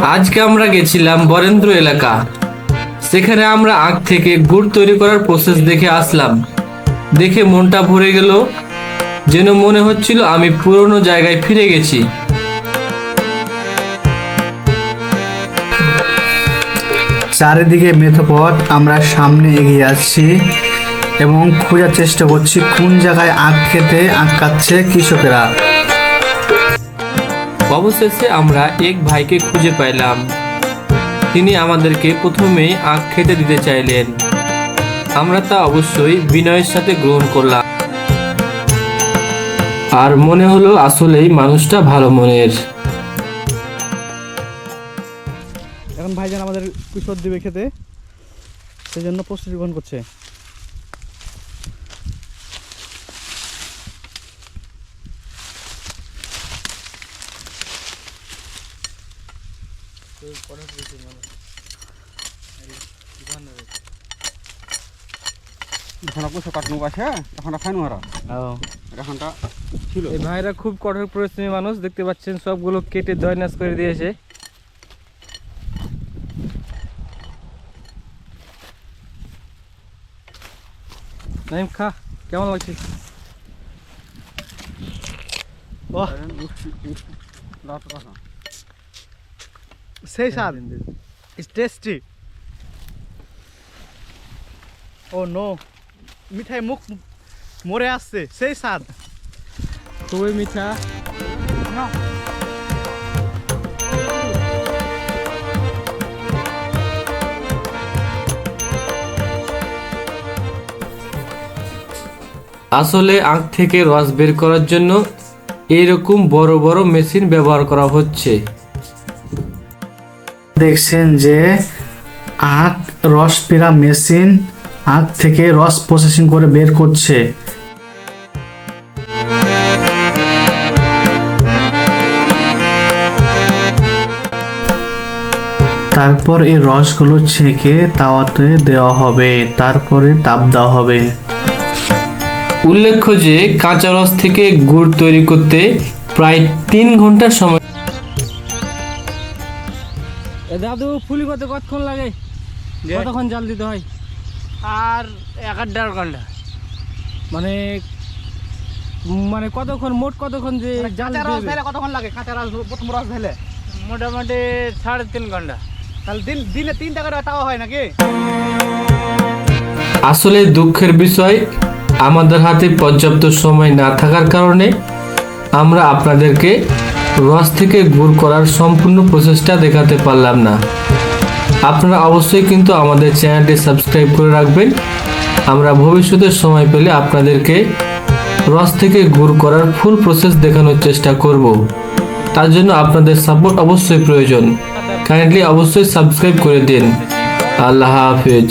আজকে আমরা গেছিলাম বরেন্দ্র এলাকা। সেখানে আমরা আখ থেকে গুড় তৈরি করার প্রসেস দেখে আসলাম। দেখে মনটা ভরে গেল, যেন মনে হচ্ছিল আমি পুরনো জায়গায় ফিরে গেছি। চারিদিকে মেঠোপথ, আমরা সামনে এগিয়ে যাচ্ছি এবং খোঁজার চেষ্টা করছি কোন জায়গায় আখ খেতে আখ কাটছে কৃষকেরা। অবশেষে আমরা এক ভাইকে খুঁজে পাইলাম। তিনি আমাদেরকে প্রথমেই আখ খেতে দিতে চাইলেন। আমরা তা অবশ্যই বিনয়ের সাথে গ্রহণ করলাম। আর মনে হলো আসলেই মানুষটা ভালো মনের। এখন ভাইজান আমাদের কুশল দিবে খেতে, সেই জন্য প্রস্তুতি গ্রহণ করছে। এই ভাইরা খুব কঠোর পরিশ্রমী মানুষ, দেখতে পাচ্ছেন সবগুলো কেটে দয়নাশ করে দিয়েছে। নাইম খা, কেমন লাগছে? সেই স্বাদ, ইটস টেস্টি। ও নো, মিঠাই মুখ মরে আসছে, সেই স্বাদ, খুবই মিঠা। আসলে আখ থেকে রস বের করার জন্য এইরকম বড় বড় মেশিন ব্যবহার করা হচ্ছে। দেখছেন যে আখ রস পেরা মেশিন আখ থেকে রস প্রসেসিং করে বের করছে। তারপর এই রসগুলো ছেঁকে তাওয়াতে দেওয়া হবে, তারপরে তাপ দেওয়া হবে। উল্লেখ্য যে কাঁচা রস থেকে গুড় তৈরি করতে প্রায় 3 ঘন্টা সময়। দাদু ফুলি করতে কতক্ষণ লাগে, কতক্ষণ জাল দিতে হয়? আর 1.5 ঘন্টা। মানে মানে কতক্ষণ, মোট কতক্ষণ যে জাল কাঁচা রস দিতে ঢেলে কতক্ষণ লাগে? কাঁচা রস, প্রথম রস ঢেলে মোটামুটি 3.5 ঘন্টা। তাহলে দিনে 3 টাকা টাকা হয় নাকি? আসলে দুঃখের বিষয়, আমাদের হাতে পর্যাপ্ত সময় না থাকার কারণে আমরা আপনাদেরকে রস থেকে গুড় করার সম্পূর্ণ প্রসেসটা দেখাতে পারলাম না। আপনারা অবশ্যই কিন্তু আমাদের চ্যানেলটি সাবস্ক্রাইব করে রাখবেন। আমরা ভবিষ্যতে সময় পেলে আপনাদেরকে রস থেকে গুড় করার ফুল প্রসেস দেখানোর চেষ্টা করব। তার জন্য আপনাদের সাপোর্ট অবশ্যই প্রয়োজন। কাইন্ডলি অবশ্যই সাবস্ক্রাইব করে দিন। আল্লাহ হাফেজ।